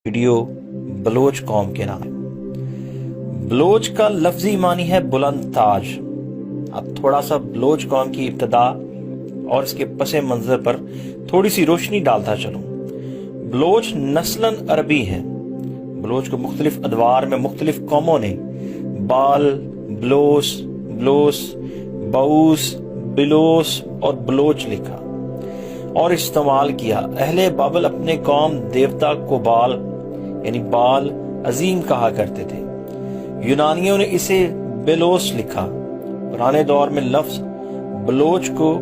Video Baloch قوم کے نام ہے۔ بلوچ کا لفظی معنی ہے بلند تاج۔ اب تھوڑا سا بلوچ قوم کی ابتدا اور اس کے پس منظر پر تھوڑی سی روشنی ڈالتا چلوں۔ بلوچ نسلاً عربی ہیں۔ بلوچ کو مختلف ادوار میں مختلف قوموں نے بال، بلوس، بلوس، بوس، بلوس اور بلوچ لکھا اور استعمال کیا۔ اہل بابل اپنے قوم دیوتا کو بال یعنی بال عظیم کہا کرتے تھے۔ یونانیوں نے اسے بیلوس لکھا۔ پرانے دور میں لفظ بلوچ کو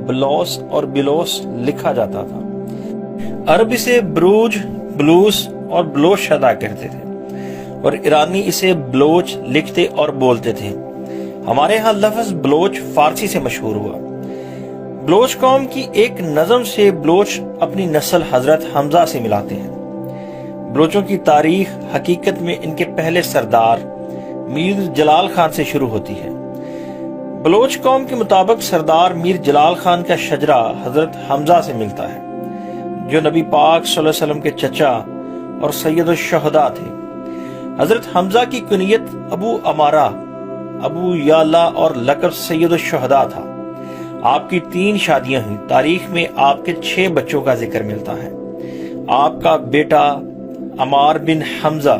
بلوس اور بلوس لکھا جاتا تھا۔ عرب اسے بروج، بلوس اور بلوش ادا کرتے تھے اور ایرانی اسے بلوچ لکھتے اور بولتے تھے۔ ہمارے ہاں لفظ بلوچ فارسی سے مشہور ہوا۔ بلوچ قوم کی ایک نظم سے بلوچ اپنی نسل حضرت حمزہ سے ملاتے ہیں۔ بلوچوں کی تاریخ حقیقت میں ان کے پہلے سردار میر جلال خان سے شروع ہوتی ہے۔ بلوچ قوم کے مطابق سردار میر جلال خان کا شجرہ حضرت حمزہ سے ملتا ہے، جو نبی پاک صلی اللہ علیہ وسلم کے چچا اور سید الشہداء تھے۔ حضرت حمزہ کی کنیت ابو امارہ، ابو یالا اور لقب سید الشہداء تھا۔ آپ کی 3 شادیاں ہوئیں۔ تاریخ میں آپ کے 6 بچوں کا ذکر ملتا ہے۔ آپ کا بیٹا عمار بن حمزہ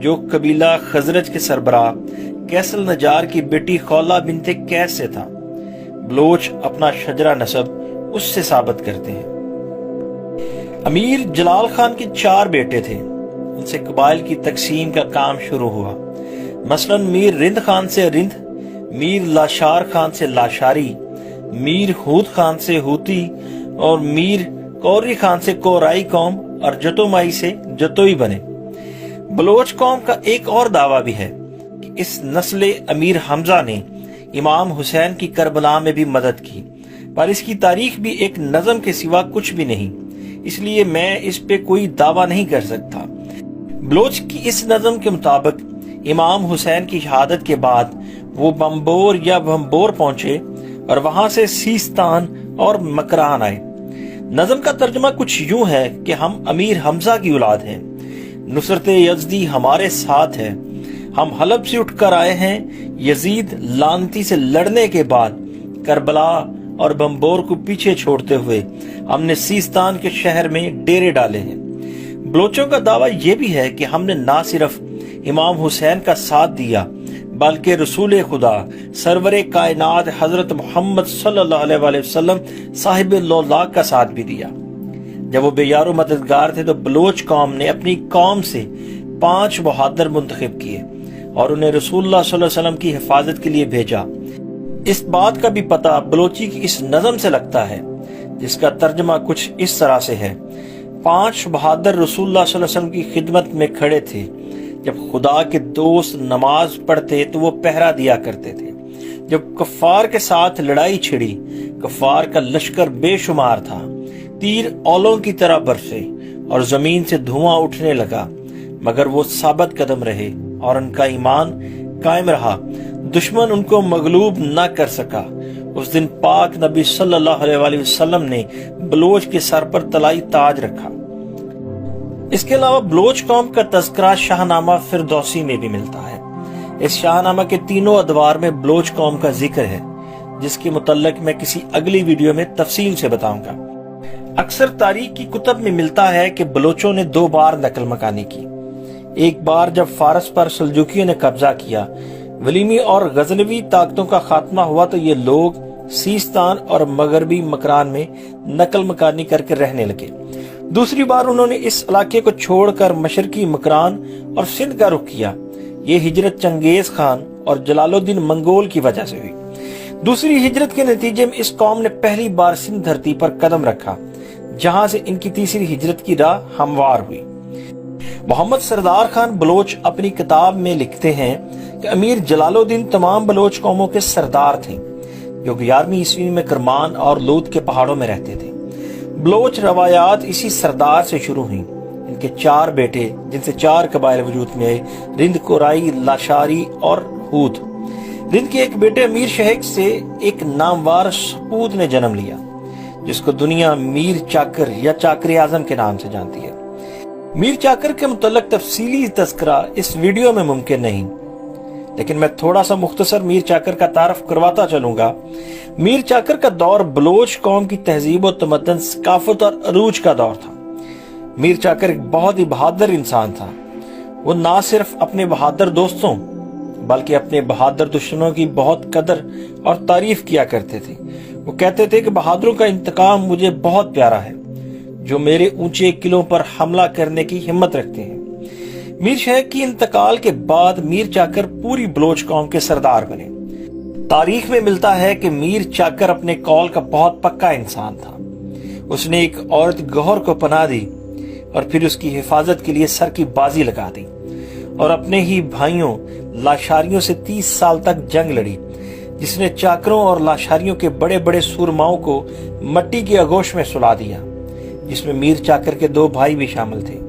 جو قبیلہ خزرج کے سربراہ کیسل نجار کی بیٹی خولہ بنت کیس سے تھا۔ بلوچ اپنا شجرہ نسب اس سے ثابت کرتے ہیں۔ امیر جلال خان کے 4 بیٹے تھے۔ ان سے قبائل کی تقسیم کا کام شروع ہوا۔ مثلا میر رند خان سے رند، میر لاشار خان سے لاشاری، میر ہود خان سے ہوتی اور میر کوری خان سے کورائی قوم اور جتومائی سے جتوئی بنے۔ بلوچ قوم کا ایک اور دعویٰ بھی ہے کہ اس نسل امیر حمزہ نے امام حسین کی کربلا میں بھی مدد کی، پر اس کی تاریخ بھی ایک نظم کے سوا کچھ بھی نہیں، اس لیے میں اس پہ کوئی دعویٰ نہیں کر سکتا۔ بلوچ کی اس نظم کے مطابق امام حسین کی شہادت کے بعد وہ بمبور یا بھمبور پہنچے اور وہاں سے سیستان اور مکران آئے۔ نظم کا ترجمہ کچھ یوں ہے کہ ہم امیر حمزہ کی اولاد ہیں، نصرت یزدی ہمارے ساتھ ہے، ہم حلب سے اٹھ کر آئے ہیں، یزید لعنتی سے لڑنے کے بعد کربلا اور بمبور کو پیچھے چھوڑتے ہوئے ہم نے سیستان کے شہر میں ڈیرے ڈالے ہیں۔ بلوچوں کا دعویٰ یہ بھی ہے کہ ہم نے نہ صرف امام حسین کا ساتھ دیا بلکہ رسول خدا سرور کائنات حضرت محمد صلی اللہ علیہ وآلہ وسلم صاحب اللہ کا ساتھ بھی دیا۔ جب وہ بے یار و مددگار تھے تو بلوچ قوم نے اپنی قوم سے 5 بہادر منتخب کیے اور انہیں رسول اللہ صلی اللہ علیہ وسلم کی حفاظت کے لیے بھیجا۔ اس بات کا بھی پتہ بلوچی کی اس نظم سے لگتا ہے، جس کا ترجمہ کچھ اس طرح سے ہے۔ 5 بہادر رسول اللہ صلی اللہ علیہ وسلم کی خدمت میں کھڑے تھے۔ جب خدا کے دوست نماز پڑھتے تو وہ پہرا دیا کرتے تھے۔ جب کفار کے ساتھ لڑائی چھڑی، کفار کا لشکر بے شمار تھا، تیر اولوں کی طرح برسے اور زمین سے دھواں اٹھنے لگا، مگر وہ ثابت قدم رہے اور ان کا ایمان قائم رہا۔ دشمن ان کو مغلوب نہ کر سکا۔ اس دن پاک نبی صلی اللہ علیہ وآلہ وسلم نے بلوچ کے سر پر طلائی تاج رکھا۔ اس کے علاوہ بلوچ قوم کا تذکرہ شاہ نامہ فردوسی میں بھی ملتا ہے۔ اس شاہ نامہ کے 3 ادوار میں بلوچ قوم کا ذکر ہے، جس کے متعلق میں کسی اگلی ویڈیو میں تفصیل سے بتاؤں گا۔ اکثر تاریخ کی کتب میں ملتا ہے کہ بلوچوں نے 2 بار نقل مکانی کی۔ ایک بار جب فارس پر سلجوکیوں نے قبضہ کیا، ولیمی اور غزنوی طاقتوں کا خاتمہ ہوا تو یہ لوگ سیستان اور مغربی مکران میں نقل مکانی کر کے رہنے لگے۔ دوسری بار انہوں نے اس علاقے کو چھوڑ کر مشرقی مکران اور سندھ کا رخ کیا۔ یہ ہجرت چنگیز خان اور جلال الدین منگول کی وجہ سے ہوئی۔ دوسری ہجرت کے نتیجے میں اس قوم نے پہلی بار سندھ دھرتی پر قدم رکھا، جہاں سے ان کی تیسری ہجرت کی راہ ہموار ہوئی۔ محمد سردار خان بلوچ اپنی کتاب میں لکھتے ہیں کہ امیر جلال الدین تمام بلوچ قوموں کے سردار تھے، جو 11ویں عیسوی میں کرمان اور لود کے پہاڑوں میں رہتے تھے۔ بلوچ روایات اسی سردار سے شروع ہوئیں۔ ان کے 4 بیٹے، جن سے 4 قبائل وجود میں آئے، رند، کورائی، لاشاری اور ہود۔ رند کے ایک بیٹے امیر شہیک سے ایک ناموار سپود نے جنم لیا، جس کو دنیا میر چاکر یا چاکر اعظم کے نام سے جانتی ہے۔ میر چاکر کے متعلق تفصیلی تذکرہ اس ویڈیو میں ممکن نہیں، لیکن میں تھوڑا سا مختصر میر چاکر کا تعارف کرواتا چلوں گا۔ میر چاکر کا دور بلوچ قوم کی تہذیب و تمدن، ثقافت اور عروج کا دور تھا۔ میر چاکر ایک بہت ہی بہادر انسان تھا۔ وہ نہ صرف اپنے بہادر دوستوں بلکہ اپنے بہادر دشمنوں کی بہت قدر اور تعریف کیا کرتے تھے۔ وہ کہتے تھے کہ بہادروں کا انتقام مجھے بہت پیارا ہے، جو میرے اونچے قلعوں پر حملہ کرنے کی ہمت رکھتے ہیں۔ میر شیخ کی انتقال کے بعد میر چاکر پوری بلوچ قوم کے سردار بنے۔ تاریخ میں ملتا ہے کہ میر چاکر اپنے قول کا بہت پکا انسان تھا۔ اس نے ایک عورت گوہر کو پناہ دی اور پھر اس کی حفاظت کے لیے سر کی بازی لگا دی، اور اپنے ہی بھائیوں لاشاریوں سے 30 سال تک جنگ لڑی، جس نے چاکروں اور لاشاریوں کے بڑے بڑے سورماؤں کو مٹی کی آغوش میں سلا دیا، جس میں میر چاکر کے 2 بھائی بھی شامل تھے۔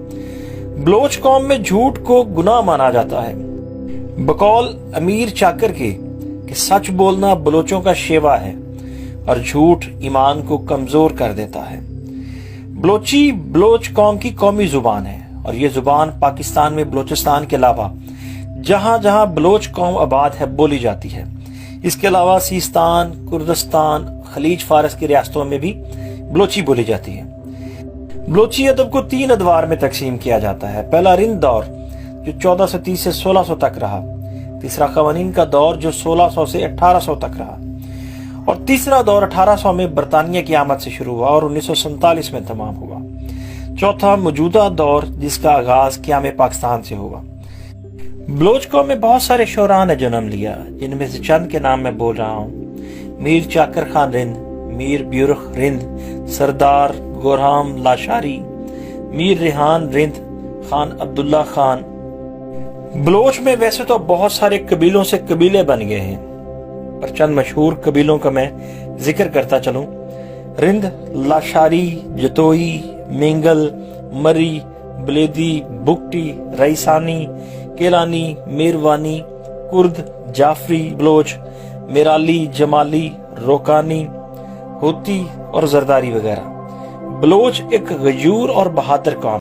بلوچ قوم میں جھوٹ کو گناہ مانا جاتا ہے، بقول امیر چاکر کے کہ سچ بولنا بلوچوں کا شیوا ہے اور جھوٹ ایمان کو کمزور کر دیتا ہے۔ بلوچی بلوچ قوم کی قومی زبان ہے، اور یہ زبان پاکستان میں بلوچستان کے علاوہ جہاں جہاں بلوچ قوم آباد ہے بولی جاتی ہے۔ اس کے علاوہ سیستان، کردستان، خلیج فارس کی ریاستوں میں بھی بلوچی بولی جاتی ہے۔ بلوچی ادب کو 3 ادوار میں تقسیم کیا جاتا ہے۔ پہلا رند دور جو 1430 سے 1600 تک رہا، تیسرا قوانین کا دور جو 1600 سے 1800 تک رہا، اور تیسرا دور 1800 میں برطانیہ کی آمد سے شروع ہوا اور 1947 میں تمام ہوا۔ چوتھا موجودہ دور جس کا آغاز قیام پاکستان سے ہوا۔ بلوچ قوم میں بہت سارے شعراء نے جنم لیا، جن میں سے چند کے نام میں بول رہا ہوں۔ میر چاکر خان رند، میر بیورخ رند، سردار گورہام لاشاری، میر ریحان رند، خان عبداللہ خان۔ بلوچ میں ویسے تو بہت سارے قبیلوں سے قبیلے بن گئے ہیں، پر چند مشہور قبیلوں کا میں ذکر کرتا چلوں۔ رند، لاشاری، جتوئی، مینگل، مری، بلیدی، بگٹی، ریسانی، کیلانی، میروانی، کرد، جعفری بلوچ، میرالی، جمالی، روکانی، ہوتی اور زرداری وغیرہ۔ بلوچ ایک غیور اور بہادر قوم